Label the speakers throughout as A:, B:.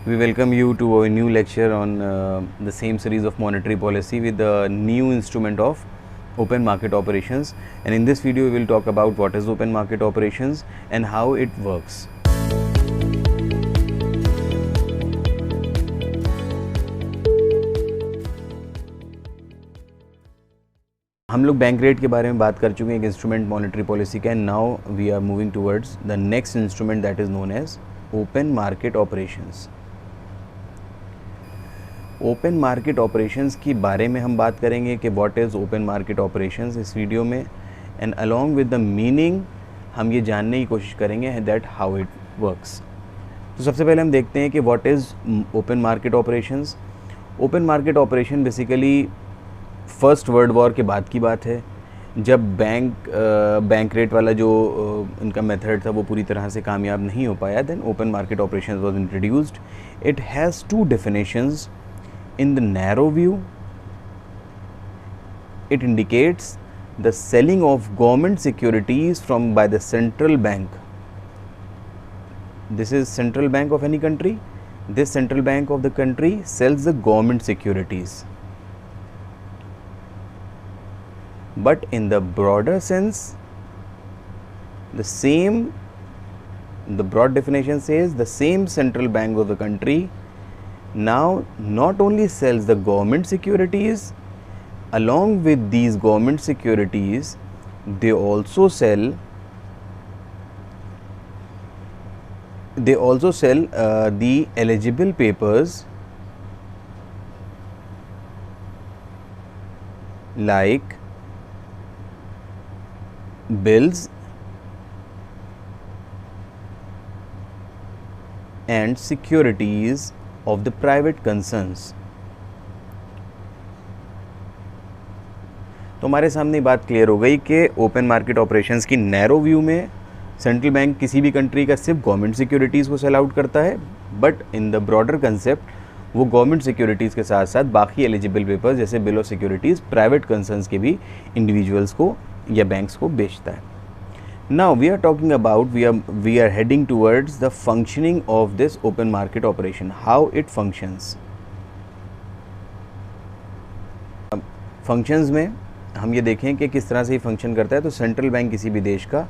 A: We welcome you to a new lecture on the same series of monetary policy with the new instrument of open market operations, and in this video we will talk about what is open market operations and how it works. हम लोग bank rate के बारे में बात कर चुके हैं, एक इंस्ट्रूमेंट मॉनेटरी पॉलिसी का, and now we are moving towards the next instrument that is known as open market operations. Open market operations की बारे में हम बात करेंगे कि what is open market operations इस वीडियो में, and along with the meaning हम ये जानने की कोशिश करेंगे दैट हाउ इट वर्क्स. तो सबसे पहले हम देखते हैं कि what is open market operations. Open market operation basically first world war के बाद की बात है, जब बैंक रेट वाला जो इनका मेथड था वो पूरी तरह से कामयाब नहीं हो पाया. Then open market operations was introduced. It has two definitions. In the narrow view, it indicates the selling of government securities by the central bank. This is central bank of any country. This central bank of the country sells the government securities. But in the broader sense, the broad definition says the same central bank of the country now not only sells the government securities, along with these government securities they also sell the eligible papers like bills and securities of the private concerns. तो हमारे सामने बात clear हो गई कि open market operations की narrow view में central bank किसी भी कंट्री का सिर्फ गवर्नमेंट सिक्योरिटीज़ को सेल आउट करता है, but in the broader concept वो गवर्नमेंट सिक्योरिटीज़ के साथ साथ बाकी एलिजिबल पेपर्स जैसे bill of securities private concerns के भी इंडिविजुअल्स को या बैंक्स को बेचता है. Now we are talking about, we are heading towards the functioning of this open market operation, how it functions. Functions में हम ये देखें कि किस तरह से ये फंक्शन करता है. तो सेंट्रल बैंक किसी भी देश का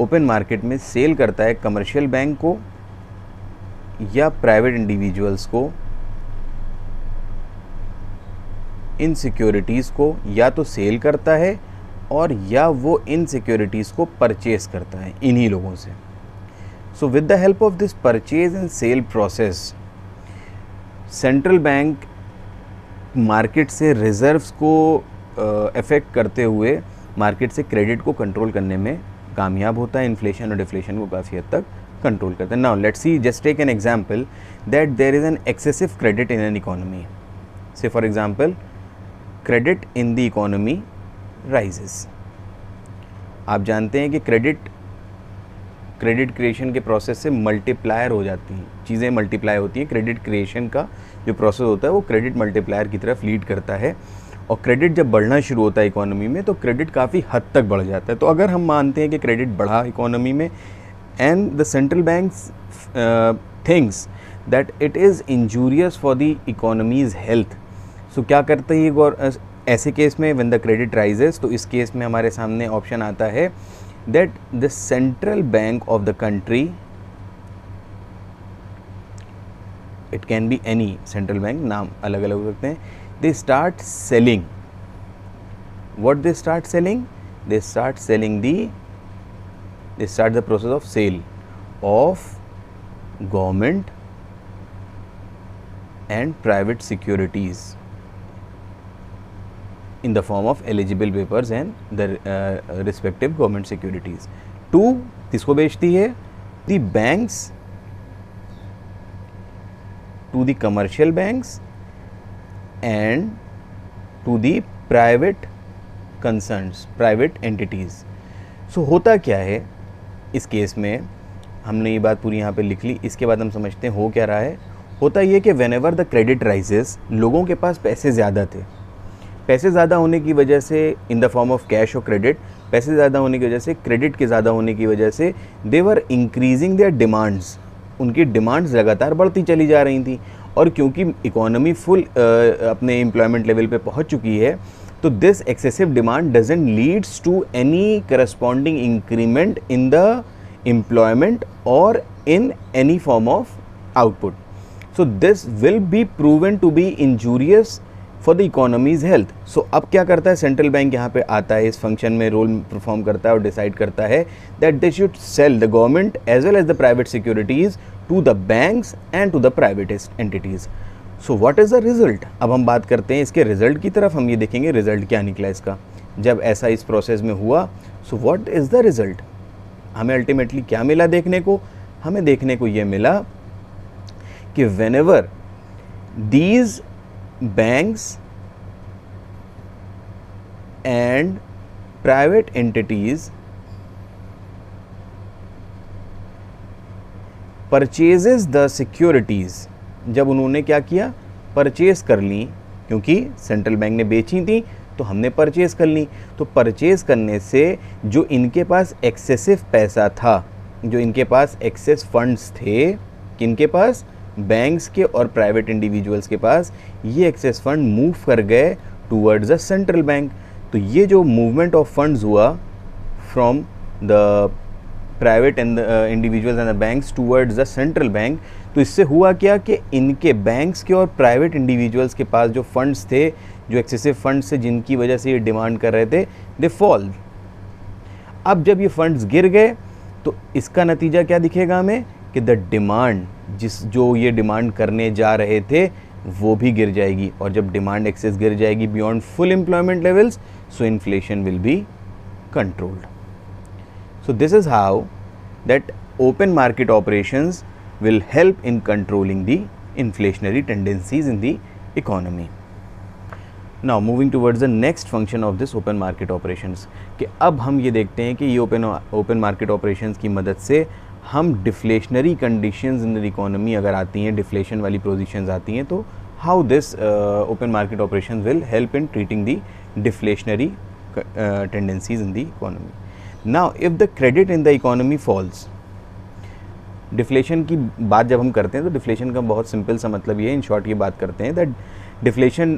A: ओपन मार्केट में सेल करता है कमर्शियल बैंक को या प्राइवेट इंडिविजुअल्स को इन सिक्योरिटीज़ को, या तो सेल करता है और या वो इन सिक्योरिटीज़ को परचेज करता है इन्हीं लोगों से. So with the help of this purchase and sale process, central bank market से रिजर्व्स को अफेक्ट करते हुए मार्केट से क्रेडिट को कंट्रोल करने में कामयाब होता है, इन्फ्लेशन और डिफ्लेशन को काफ़ी हद तक कंट्रोल करता है. Now let's see, just take an example that there is an excessive credit in an economy. Say for example, credit in the economy rises. आप जानते हैं कि क्रेडिट क्रिएशन के प्रोसेस से मल्टीप्लायर हो जाती हैं चीज़ें, मल्टीप्लाई होती हैं. क्रेडिट क्रिएशन का जो प्रोसेस होता है वो क्रेडिट मल्टीप्लायर की तरफ लीड करता है, और क्रेडिट जब बढ़ना शुरू होता है इकोनॉमी में तो क्रेडिट काफ़ी हद तक बढ़ जाता है. तो अगर हम मानते हैं कि क्रेडिट बढ़ा इकोनॉमी में and the central banks thinks that it is injurious for the economy's health, so क्या करते हैं ऐसे केस में व्हेन द क्रेडिट राइजेस, तो इस केस में हमारे सामने ऑप्शन आता है that the central bank of the country, it can be any central bank, नाम अलग अलग हो सकते हैं, they start selling. What they start selling? They start the process of sale of government and private securities in the form of eligible papers and the respective government securities. To किसको बेचती है? the banks to the commercial banks and to the private concerns, private entities. So होता क्या है इस case में, हमने ये बात पूरी यहाँ पे लिख ली, इसके बाद हम समझते हैं हो क्या रहा है. होता ये कि whenever the credit rises, लोगों के पास पैसे ज़्यादा थे, पैसे ज़्यादा होने की वजह से in the form of cash और क्रेडिट, पैसे ज़्यादा होने की वजह से, क्रेडिट के ज़्यादा होने की वजह से they were increasing their demands. उनकी डिमांड्स लगातार बढ़ती चली जा रही थी, और क्योंकि इकोनॉमी फुल अपने एम्प्लॉयमेंट लेवल पे पहुंच चुकी है, तो this excessive demand doesn't leads to any corresponding increment in the employment और in any form of output. So this will be proven to be injurious for the economy's health. So अब क्या करता है सेंट्रल बैंक, यहाँ पे आता है, इस फंक्शन में रोल परफॉर्म करता है और डिसाइड करता है that they should sell the government as well as the private securities to the banks and to the private entities. So what is the result? अब हम बात करते हैं इसके रिजल्ट की तरफ. हम ये देखेंगे रिजल्ट क्या निकला इसका जब ऐसा इस प्रोसेस में हुआ. सो व्हाट इज़ द रिजल्ट? हमें अल्टीमेटली क्या मिला देखने को? हमें देखने को ये मिला कि whenever these banks and private entities purchases the securities, जब उन्होंने क्या किया, परचेज कर ली, क्योंकि सेंट्रल बैंक ने बेची थी तो हमने परचेज कर ली. तो परचेज करने से जो इनके पास एक्सेसिव पैसा था, जो इनके पास एक्सेस फंड्स थे, किनके पास, बैंक्स के और प्राइवेट इंडिविजुअल्स के पास, ये एक्सेस फंड मूव कर गए टूवर्ड्स द सेंट्रल बैंक. तो ये जो मूवमेंट ऑफ फंड्स हुआ from the private and individuals and the banks towards the central bank, तो इससे हुआ क्या कि इनके बैंक्स के और प्राइवेट इंडिविजुअल्स के पास जो फंड्स थे, जो एक्सेसिव फंड्स थे, जिनकी वजह से ये डिमांड कर रहे थे, दे फॉल. अब जब ये फंड्स गिर गए तो इसका नतीजा क्या दिखेगा हमें कि द डिमांड, जो ये डिमांड करने जा रहे थे वो भी गिर जाएगी. और जब डिमांड एक्सेस गिर जाएगी beyond full employment levels, so inflation will be controlled. So this is how that open market operations will help in controlling the inflationary tendencies in the economy. Now moving towards the next function of this open market operations, कि अब हम ये देखते हैं कि ये open market operations की मदद से हम deflationary conditions in the economy अगर आती हैं, deflation वाली positions आती हैं, तो how this open market operations will help in treating the deflationary tendencies in the economy. Now if the credit in the economy falls, deflation की बात जब हम करते हैं तो डिफ्लेशन का बहुत सिंपल सा मतलब ये है, इन शॉर्ट ये बात करते हैं that deflation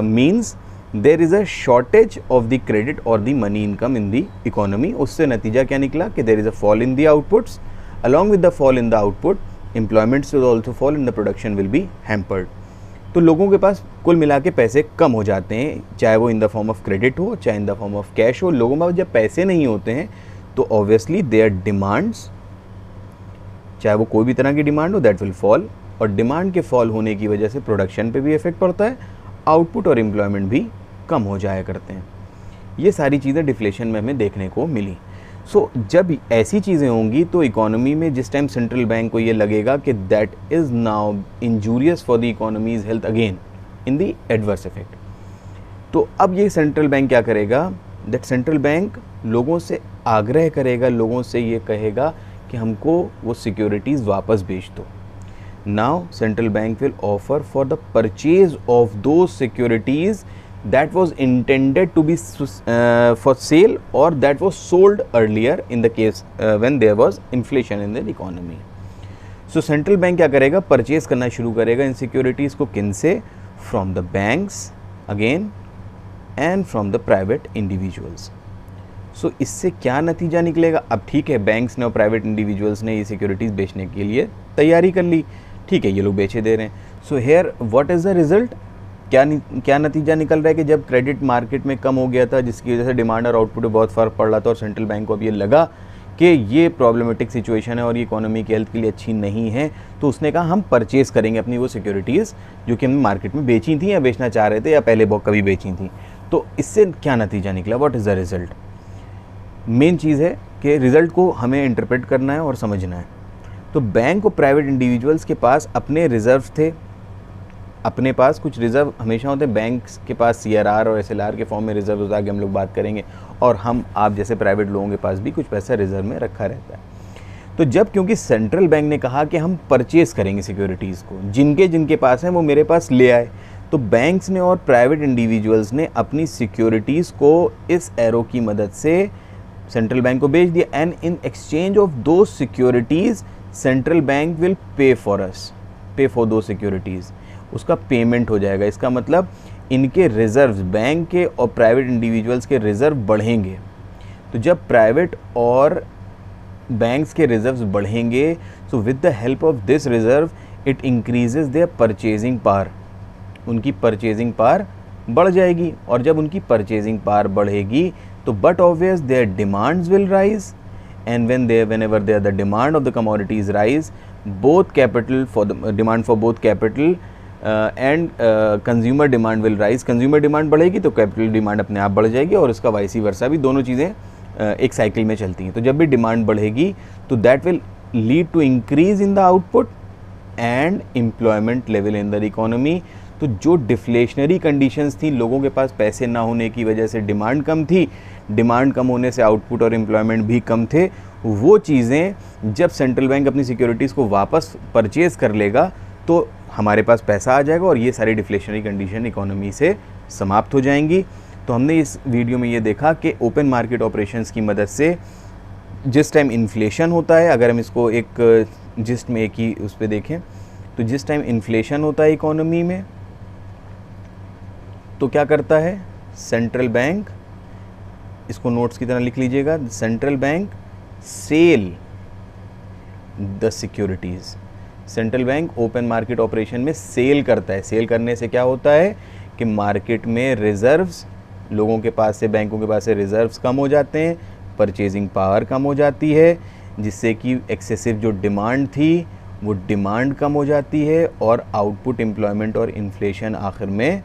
A: means there is a shortage of the credit और the money income in the economy. उससे नतीजा क्या निकला कि there is a fall in the outputs, along with the fall in the output employments will also fall in the production will be hampered. तो लोगों के पास कुल मिला के पैसे कम हो जाते हैं, चाहे वो in the form of credit हो, चाहे in the form of cash हो. लोगों के पास जब पैसे नहीं होते हैं तो ऑब्वियसली देयर डिमांड्स, चाहे वो कोई भी तरह की डिमांड हो, दैट विल फॉल. और डिमांड के फॉल होने की वजह से प्रोडक्शन पे भी इफेक्ट पड़ता है, आउटपुट और एम्प्लॉयमेंट भी कम हो जाया करते हैं. ये सारी चीज़ें डिफ्लेशन में हमें देखने को मिली. सो जब ऐसी चीज़ें होंगी तो इकोनॉमी में जिस टाइम सेंट्रल बैंक को ये लगेगा कि that is now injurious for the economy's health again in the adverse effect, तो अब ये सेंट्रल बैंक क्या करेगा, दैट सेंट्रल बैंक लोगों से आग्रह करेगा, लोगों से ये कहेगा कि हमको वो सिक्योरिटीज़ वापस बेच दो. Now central bank will offer for the purchase of दो securities that was intended to be for sale और that was sold earlier in the case when there was inflation in the economy. So central bank क्या करेगा, purchase करना शुरू करेगा in securities को. किन से? From the banks again and from the private individuals. So इससे क्या नतीजा निकलेगा? अब ठीक है, बैंक्स ने और प्राइवेट इंडिविजुअल्स ने ये सिक्योरिटीज़ बेचने के लिए तैयारी कर ली, ठीक है, ये लोग बेचे दे रहे हैं. So here what is the result? क्या नतीजा निकल रहा है कि जब क्रेडिट मार्केट में कम हो गया था, जिसकी वजह से डिमांड और आउटपुट में बहुत फ़र्क पड़ रहा था, और सेंट्रल बैंक को अब ये लगा कि ये प्रॉब्लमेटिक सिचुएशन है और ये इकोनॉमी की हेल्थ के लिए अच्छी नहीं है, तो उसने कहा हम परचेज़ करेंगे अपनी वो सिक्योरिटीज़ जो कि हमने मार्केट में बेची थी या बेचना चाह रहे थे या पहले बहुत कभी बेची थी. तो इससे क्या नतीजा निकला, what is the result? Main चीज़ है कि रिज़ल्ट को हमें इंटरप्रेट करना है और समझना है. तो बैंक और प्राइवेट इंडिविजुअल्स के पास अपने रिज़र्व थे, अपने पास कुछ रिज़र्व हमेशा होते हैं. बैंक्स के पास CRR और SLR के फॉर्म में रिज़र्व होता है, आगे हम लोग बात करेंगे, और हम आप जैसे प्राइवेट लोगों के पास भी कुछ पैसा रिज़र्व में रखा रहता है. तो जब क्योंकि सेंट्रल बैंक ने कहा कि हम परचेज़ करेंगे सिक्योरिटीज़ को, जिनके पास हैं वो मेरे पास ले आए, तो बैंक्स ने और प्राइवेट इंडिविजुअल्स ने अपनी सिक्योरिटीज़ को इस एरो की मदद से सेंट्रल बैंक को बेच दिया. एंड इन एक्सचेंज ऑफ दो securities central bank will pay for us, पे फॉर दो सिक्योरिटीज़, उसका पेमेंट हो जाएगा। इसका मतलब इनके रिजर्व्स, बैंक के और प्राइवेट इंडिविजुअल्स के रिज़र्व बढ़ेंगे। तो जब प्राइवेट और बैंक्स के रिजर्व्स बढ़ेंगे, so with the help of this reserve it increases their purchasing power, उनकी परचेजिंग पावर बढ़ जाएगी। और जब उनकी परचेजिंग पावर बढ़ेगी तो but obvious their demands will rise, and whenever the demand of the commodities rise, both capital for the demand for both capital and consumer demand will rise। consumer demand बढ़ेगी तो capital demand अपने आप बढ़ जाएगी, और उसका वाइसी वर्सा भी, दोनों चीज़ें एक साइकिल में चलती हैं। तो जब भी डिमांड बढ़ेगी तो that will lead to increase in the output and employment level in the economy. तो जो डिफ्लेशनरी कंडीशंस थी, लोगों के पास पैसे ना होने की वजह से डिमांड कम थी, डिमांड कम होने से आउटपुट और एम्प्लॉयमेंट भी कम थे, वो चीज़ें जब सेंट्रल बैंक अपनी सिक्योरिटीज़ को वापस परचेज़ कर लेगा तो हमारे पास पैसा आ जाएगा और ये सारी डिफ्लेशनरी कंडीशन इकोनॉमी से समाप्त हो जाएंगी। तो हमने इस वीडियो में ये देखा कि ओपन मार्केट ऑपरेशंस की मदद से जिस टाइम इन्फ्लेशन होता है, अगर हम इसको एक जिस्ट में एक ही उस पर देखें, तो जिस टाइम इन्फ्लेशन होता है इकोनॉमी में तो क्या करता है सेंट्रल बैंक, इसको नोट्स की तरह लिख लीजिएगा, central bank sell the securities. Central bank open market operation में सेल करता है। सेल करने से क्या होता है कि मार्केट में रिजर्व्स, लोगों के पास से, बैंकों के पास से रिजर्व्स कम हो जाते हैं, परचेजिंग पावर कम हो जाती है, जिससे कि एक्सेसिव जो डिमांड थी वो डिमांड कम हो जाती है, और आउटपुट, एम्प्लॉयमेंट और इन्फ्लेशन आखिर में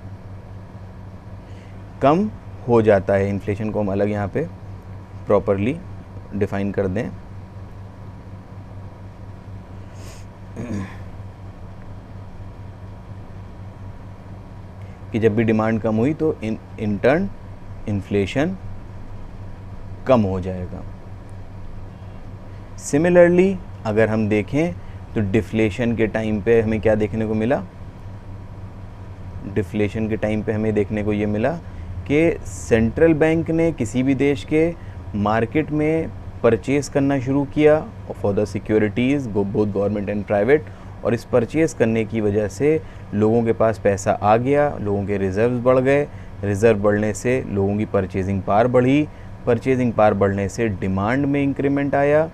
A: कम हो जाता है। इन्फ्लेशन को हम अलग यहाँ पे प्रॉपरली डिफाइन कर दें। कि जब भी डिमांड कम हुई तो इन टर्न इन्फ्लेशन कम हो जाएगा। सिमिलरली अगर हम देखें तो डिफ्लेशन के टाइम पे हमें क्या देखने को मिला, डिफ्लेशन के टाइम पे हमें देखने को ये मिला कि सेंट्रल बैंक ने किसी भी देश के मार्केट में परचेज़ करना शुरू किया for the securities, both government and private, और इस परचेज़ करने की वजह से लोगों के पास पैसा आ गया, लोगों के रिज़र्व्स बढ़ गए, रिज़र्व बढ़ने से लोगों की परचेजिंग पावर बढ़ी, परचेजिंग पावर बढ़ने से डिमांड में इंक्रीमेंट आया,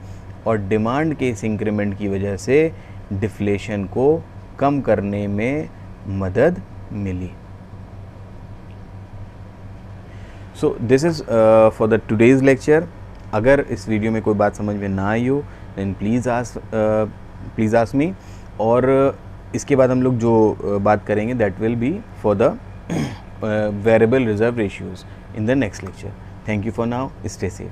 A: और डिमांड के इस इंक्रीमेंट की वजह से डिफ्लेशन को कम करने में मदद मिली। So this is for the today's lecture. अगर इस वीडियो में कोई बात समझ में ना आई हो देन प्लीज़ आस्क मी, और इसके बाद हम लोग जो बात करेंगे that will be for the variable reserve ratios in the next lecture. Thank you for now, stay safe.